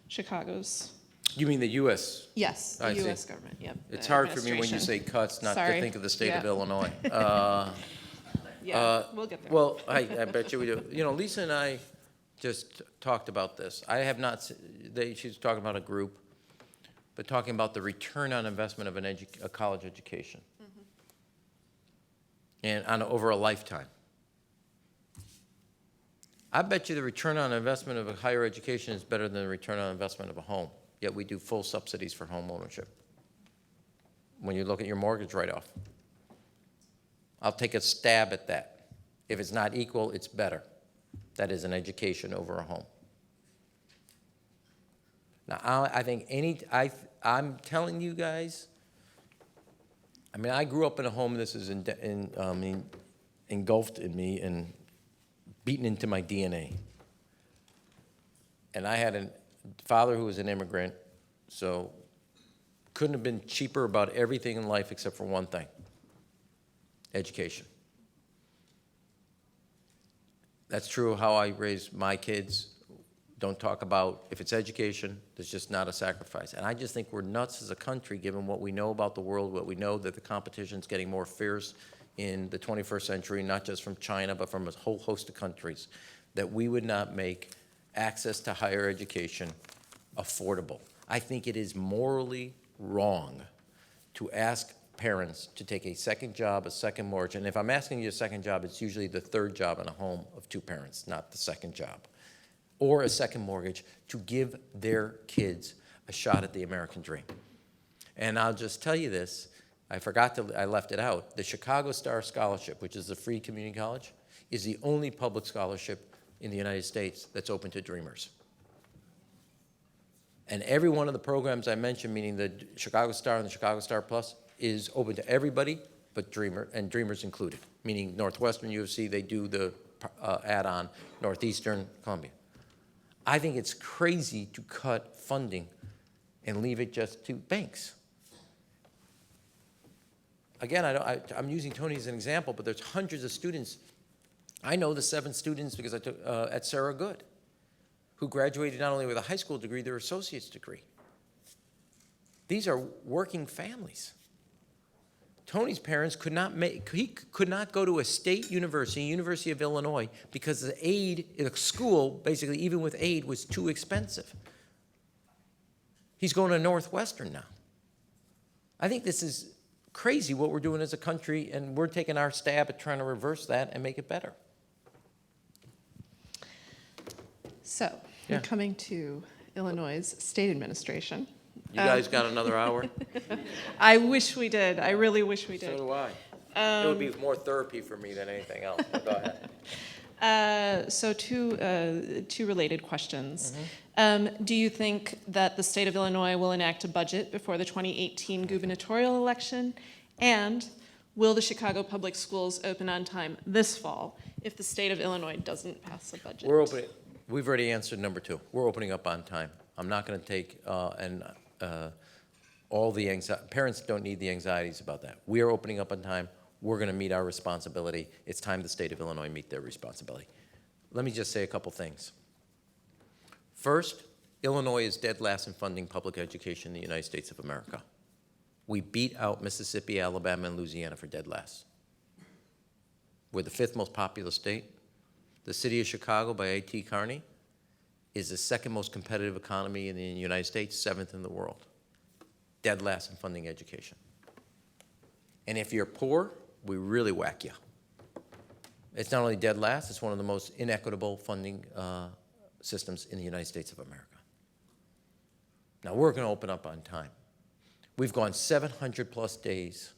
Chicago's? You mean the U.S.? Yes, the U.S. See. government, yep. It's hard for me when you say cuts not to think of the state of Illinois. We'll get there. Well, I bet you we do. You know, Lisa and I just talked about this. I have not, she's talking about a group, but talking about the return on investment of a college education. And over a lifetime. I bet you the return on investment of a higher education is better than the return on investment of a home, yet we do full subsidies for home ownership. When you look at your mortgage write-off, I'll take a stab at that. If it's not equal, it's better. That is an education over a home. Now, I think I'm telling you guys, I mean, I grew up in a home, this is engulfed in me and beaten into my DNA. And I had a father who was an immigrant, so couldn't have been cheaper about everything in life except for one thing: education. That's true of how I raised my kids. Don't talk about, if it's education, there's just not a sacrifice. And I just think we're nuts as a country, given what we know about the world, what we know that the competition's getting more fierce in the 21st century, not just from China, but from a whole host of countries, that we would not make access to higher education affordable. I think it is morally wrong to ask parents to take a second job, a second mortgage. And if I'm asking you a second job, it's usually the third job in a home of two parents, not the second job, or a second mortgage to give their kids a shot at the American dream. And I'll just tell you this, I left it out. The Chicago Star Scholarship, which is a free community college, is the only public scholarship in the United States that's open to dreamers. And every one of the programs I mentioned, meaning the Chicago Star and the Chicago Star Plus, is open to everybody but dreamers included, meaning Northwestern, U of C, they do the add-on, Northeastern, Columbia. I think it's crazy to cut funding and leave it just to banks. Again, I'm using Tony as an example, but there's hundreds of students. I know the 7 students because I took at Sarah Good, who graduated not only with a high school degree, their associate's degree. These are working families. Tony's parents could not go to a state university, University of Illinois, because the aid in a school, basically even with aid, was too expensive. He's going to Northwestern now. I think this is crazy what we're doing as a country, and we're taking our stab at trying to reverse that and make it better. So, Yeah. coming to Illinois' state administration. You guys got another hour? I wish we did. I really wish we So did. do I. It would be more therapy for me than anything else. But go ahead. So two related questions. Mm-hmm. Do you think that the state of Illinois will enact a budget before the 2018 gubernatorial election? And will the Chicago Public Schools open on time this fall if the state of Illinois doesn't pass a budget? We're opening. We've already answered number 2. We're opening up on time. I'm not going to take all the anxiety. Parents don't need the anxieties about that. We are opening up on time. We're going to meet our responsibility. It's time the state of Illinois meet their responsibility. Let me just say a couple things. First, Illinois is dead last in funding public education in the United States of America. We beat out Mississippi, Alabama, and Louisiana for dead last. We're the 5th most populous state. The city of Chicago, by A.T. Kearney, is the 2nd most competitive economy in the United States, 7th in the world. Dead last in funding education. And if you're poor, we really whack you. It's not only dead last, it's one of the most inequitable funding systems in the United States of America. Now, we're going to open up on time. We've gone 700 plus days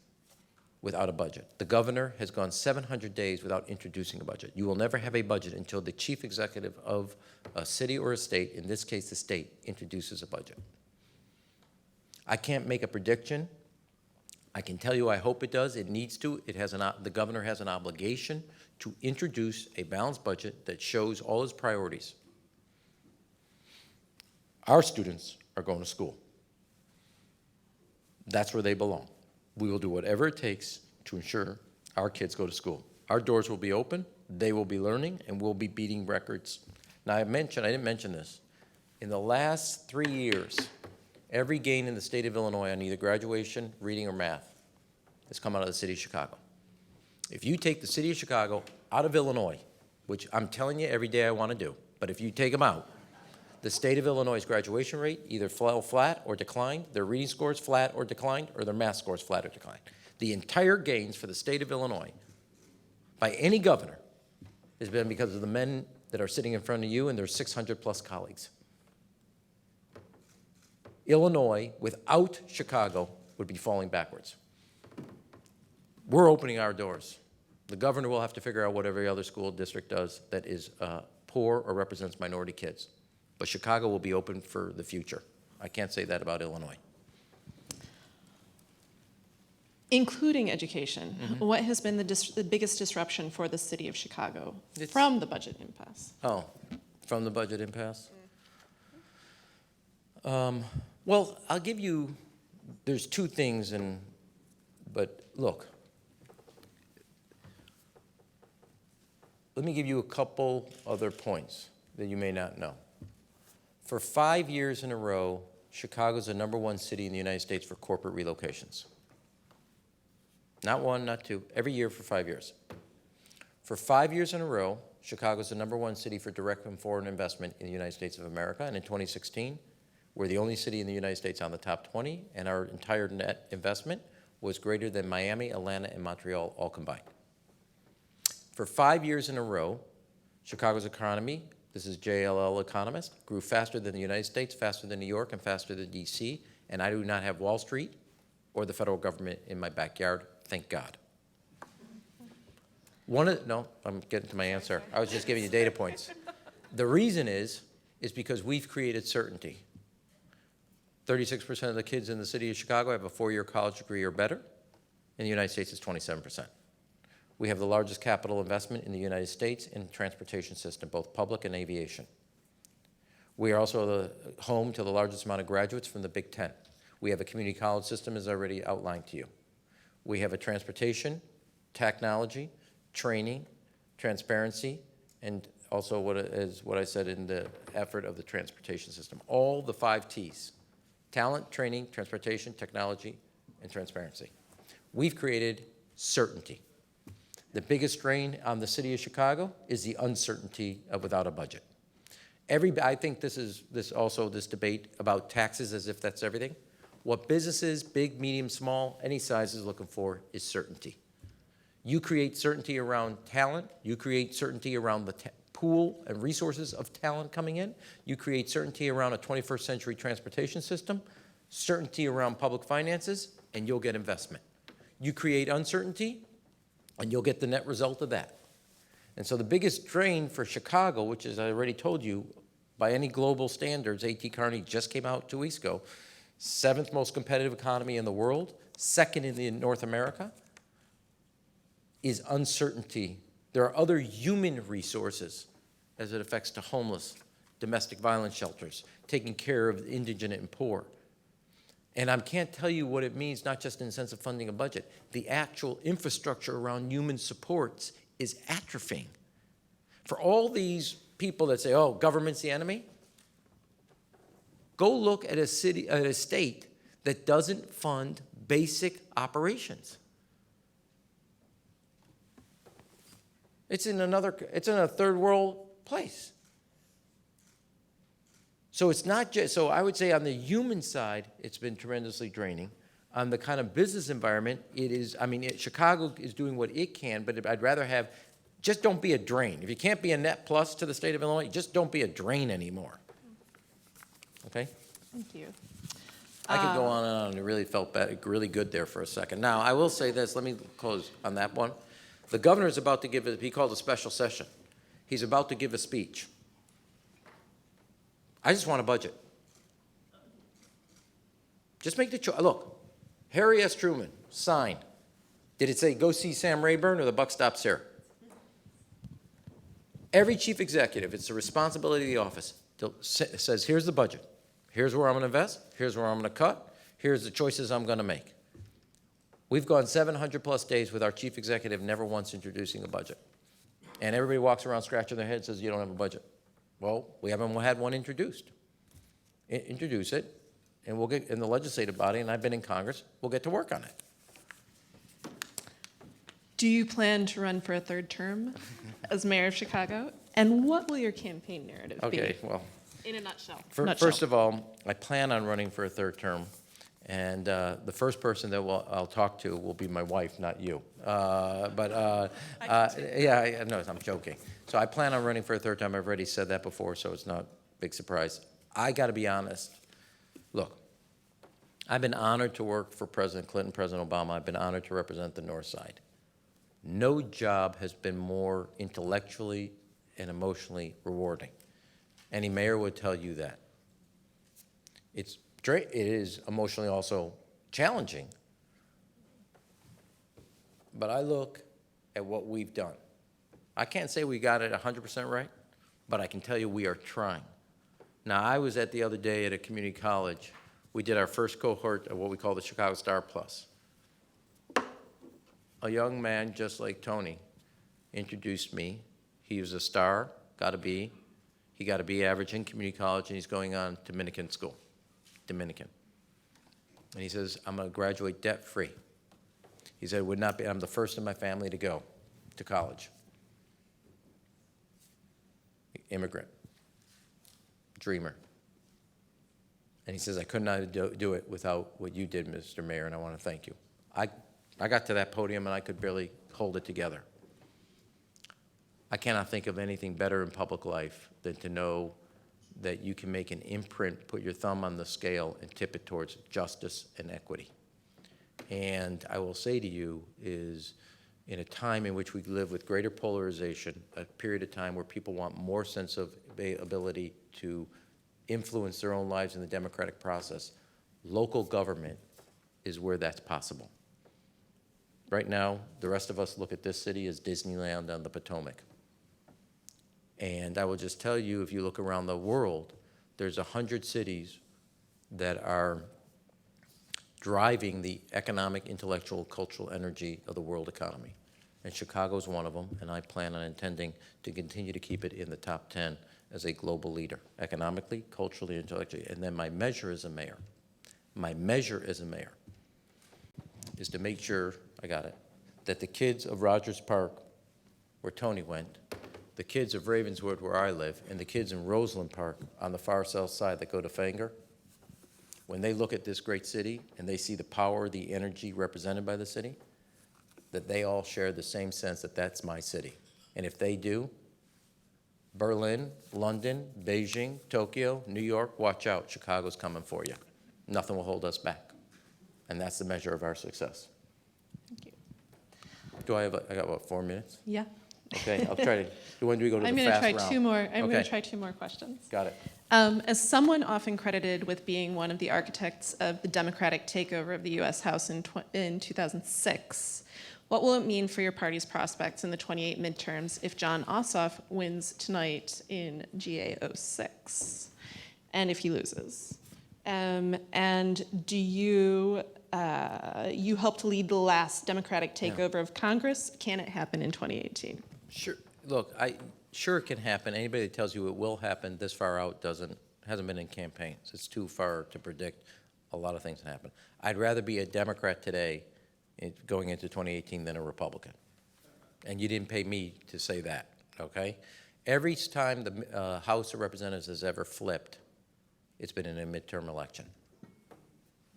without a budget. The governor has gone 700 days without introducing a budget. You will never have a budget until the chief executive of a city or a state, in this case the state, introduces a budget. I can't make a prediction. I can tell you I hope it does. It needs to. The governor has an obligation to introduce a balanced budget that shows all his priorities. Our students are going to school. That's where they belong. We will do whatever it takes to ensure our kids go to school. Our doors will be open, they will be learning, and we'll be beating records. Now, I didn't mention this. In the last 3 years, every gain in the state of Illinois on either graduation, reading, or math has come out of the city of Chicago. If you take the city of Chicago out of Illinois, which I'm telling you every day I want to do, but if you take them out, the state of Illinois' graduation rate either fell flat or declined, their reading scores flat or declined, or their math scores flat or declined. The entire gains for the state of Illinois by any governor has been because of the men that are sitting in front of you and their 600 plus colleagues. Illinois, without Chicago, would be falling backwards. We're opening our doors. The governor will have to figure out what every other school district does that is poor or represents minority kids. But Chicago will be open for the future. I can't say that about Illinois. Including education, what has been the biggest disruption for the city of Chicago from the budget impasse? Oh, from the budget impasse? Well, I'll give you, there's 2 things, but look. Let me give you a couple other points that you may not know. For 5 years in a row, Chicago's the #1 city in the United States for corporate relocations. Not 1, not 2, every year for 5 years. For 5 years in a row, Chicago's the #1 city for direct and foreign investment in the United States of America. And in 2016, we're the only city in the United States on the top 20, and our entire net investment was greater than Miami, Atlanta, and Montreal all combined. For 5 years in a row, Chicago's economy, this is JLL economist, grew faster than the United States, faster than New York, and faster than DC, and I do not have Wall Street or the federal government in my backyard, thank God. No, I'm getting to my answer. I was just giving you data points. The reason is because we've created certainty. 36% of the kids in the city of Chicago have a 4-year college degree or better. In the United States, it's 27%. We have the largest capital investment in the United States in the transportation system, both public and aviation. We are also the home to the largest amount of graduates from the Big Ten. We have a community college system, as I already outlined to you. We have a transportation, technology, training, transparency, and also what I said in the effort of the transportation system. All the 5 T's: talent, training, transportation, technology, and transparency. We've created certainty. The biggest drain on the city of Chicago is the uncertainty of without a budget. I think this debate about taxes as if that's everything. What businesses, big, medium, small, any size is looking for is certainty. You create certainty around talent. You create certainty around the pool and resources of talent coming in. You create certainty around a 21st century transportation system, certainty around public finances, and you'll get investment. You create uncertainty, and you'll get the net result of that. And so the biggest drain for Chicago, which is, I already told you, by any global standards, A.T. Kearney just came out 2 weeks ago, 7th most competitive economy in the world, 2nd in North America, is uncertainty. There are other human resources as it affects to homeless, domestic violence shelters, taking care of the indigent and poor. And I can't tell you what it means, not just in the sense of funding a budget. The actual infrastructure around human supports is atrophying. For all these people that say, oh, government's the enemy, go look at a state that doesn't fund basic operations. It's in a third world place. So it's not just, so I would say on the human side, it's been tremendously draining. On the kind of business environment, it is, Chicago is doing what it can, but I'd rather have, just don't be a drain. If you can't be a net plus to the state of Illinois, just don't be a drain anymore. Okay? Thank you. I could go on and on. It really felt really good there for a second. Now, I will say this. Let me close on that one. The governor is about to give, he called a special session. He's about to give a speech. I just want a budget. Just make the choice. Look, Harry S. Truman, sign. Did it say go see Sam Rayburn or the buck stops here? Every chief executive, it's the responsibility of the office, says here's the budget. Here's where I'm going to invest. Here's where I'm going to cut. Here's the choices I'm going to make. We've gone 700 plus days with our chief executive never once introducing a budget. And everybody walks around scratching their head and says you don't have a budget. Well, we haven't had one introduced. Introduce it, and we'll get in the legislative body, and I've been in Congress, we'll get to work on it. Do you plan to run for a 3rd term as mayor of Chicago? And what will your campaign narrative be? Okay, well, In a nutshell. first of all, I plan on running for a 3rd term, and the first person that I'll talk to will be my wife, not you. No, I'm joking. So I plan on running for a 3rd time. I've already said that before, so it's not a big surprise. I got to be honest. Look, I've been honored to work for President Clinton, President Obama. I've been honored to represent the North Side. No job has been more intellectually and emotionally rewarding. Any mayor would tell you that. It is emotionally also challenging. But I look at what we've done. I can't say we got it 100% right, but I can tell you we are trying. Now, I was at the other day at a community college. We did our first cohort of what we call the Chicago Star Plus. A young man just like Tony introduced me. He was a star, got a B. He got a B average in community college, and he's going on Dominican school. Dominican. And he says, I'm going to graduate debt-free. He said, I'm the first in my family to go to college. Immigrant. Dreamer. And he says, I could not do it without what you did, Mr. Mayor, and I want to thank you. I got to that podium and I could barely hold it together. I cannot think of anything better in public life than to know that you can make an imprint, put your thumb on the scale, and tip it towards justice and equity. And I will say to you is, in a time in which we live with greater polarization, a period of time where people want more sense of ability to influence their own lives in the democratic process, local government is where that's possible. Right now, the rest of us look at this city as Disneyland on the Potomac. And I will just tell you, if you look around the world, there's 100 cities that are driving the economic, intellectual, cultural energy of the world economy. And Chicago's one of them, and I plan on intending to continue to keep it in the top 10 as a global leader, economically, culturally, intellectually. And then my measure as a mayor is to make sure, I got it, that the kids of Rogers Park, where Tony went, the kids of Ravenswood, where I live, and the kids in Roseland Park on the far south side that go to Fanger, when they look at this great city and they see the power, the energy represented by the city, that they all share the same sense that that's my city. And if they do, Berlin, London, Beijing, Tokyo, New York, watch out, Chicago's coming for you. Nothing will hold us back. And that's the measure of our success. Thank you. I got what, 4 minutes? Yeah. Okay, I'll try to, when do we go to the I'm fast going round? to try two more. I'm going Okay. to try two more questions. Got it. As someone often credited with being one of the architects of the Democratic takeover of the U.S. House in 2006, what will it mean for your party's prospects in the 28 midterms if John Ossoff wins tonight in GA06, and if he loses? And do you helped lead the last Democratic takeover of Congress? Can it happen in 2018? Sure. Look, sure it can happen. Anybody that tells you it will happen this far out hasn't been in campaigns. It's too far to predict a lot of things can happen. I'd rather be a Democrat today going into 2018 than a Republican. And you didn't pay me to say that, okay? Every time the House of Representatives has ever flipped, it's been in a midterm election.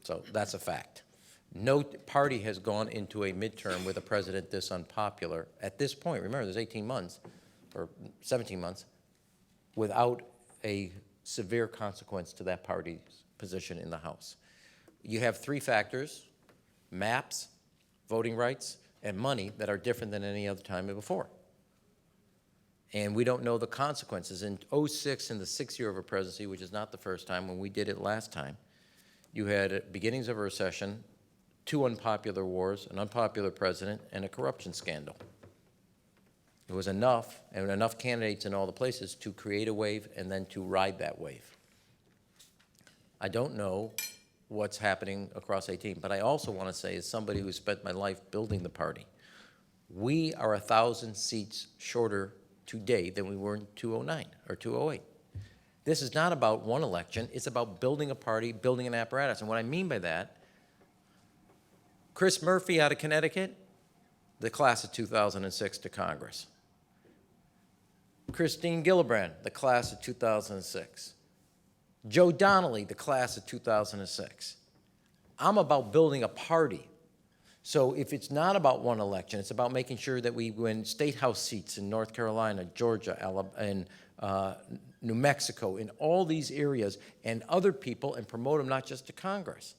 So that's a fact. No party has gone into a midterm with a president this unpopular at this point. Remember, there's 18 months or 17 months without a severe consequence to that party's position in the House. You have three factors: maps, voting rights, and money that are different than any other time before. And we don't know the consequences. In 2006, in the 6th year of a presidency, which is not the first time, when we did it last time, you had beginnings of a recession, 2 unpopular wars, an unpopular president, and a corruption scandal. It was enough, and enough candidates in all the places to create a wave and then to ride that wave. I don't know what's happening across 18, but I also want to say, as somebody who spent my life building the party, we are 1,000 seats shorter today than we were in 2009 or 2008. This is not about one election. It's about building a party, building an apparatus. And what I mean by that, Chris Murphy out of Connecticut, the class of 2006 to Congress. Christine Gillibrand, the class of 2006. Joe Donnelly, the class of 2006. I'm about building a party. So if it's not about one election, it's about making sure that we win state house seats in North Carolina, Georgia, Alabama, and New Mexico, in all these areas, and other people, and promote them not just to Congress.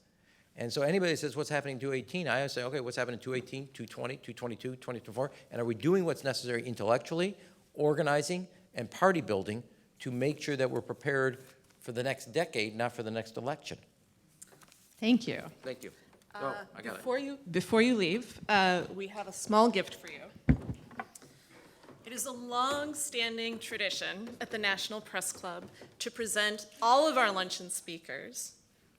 And so anybody that says, what's happening in 2018, I always say, okay, what's happening in 2018, 220, 222, 2024, and are we doing what's necessary intellectually, organizing, and party building to make sure that we're prepared for the next decade, not for the next election? Thank you. Thank you. Oh, I got it. Before you leave, we have a small gift for you. It is a long-standing tradition at the National Press Club to present all of our luncheon speakers,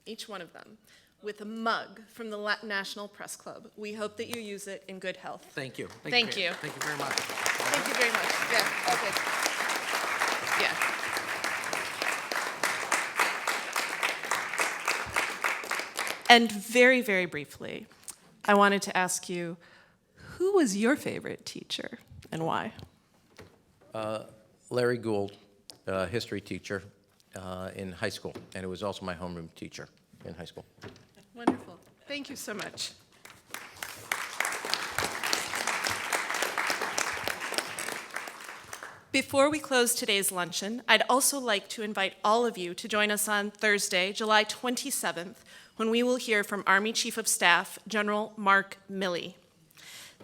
each one of them, with a mug from the National Press Club. We hope that you use it in good health. Thank you. Thank you. Thank you very much. Thank you very much. Yeah, okay. Yeah. And very, very briefly, I wanted to ask you, who was your favorite teacher and why? Larry Gould, history teacher in high school, and it was also my homeroom teacher in high school. Wonderful. Thank you so much. Before we close today's luncheon, I'd also like to invite all of you to join us on Thursday, July 27th, when we will hear from Army Chief of Staff, General Mark Milley.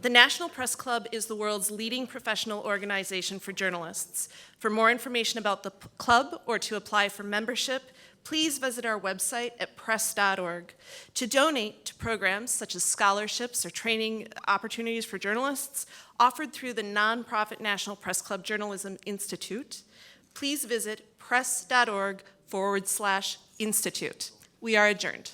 The National Press Club is the world's leading professional organization for journalists. For more information about the club or to apply for membership, please visit our website at press.org. To donate to programs such as scholarships or training opportunities for journalists offered through the nonprofit National Press Club Journalism Institute, please visit press.org/institute. We are adjourned.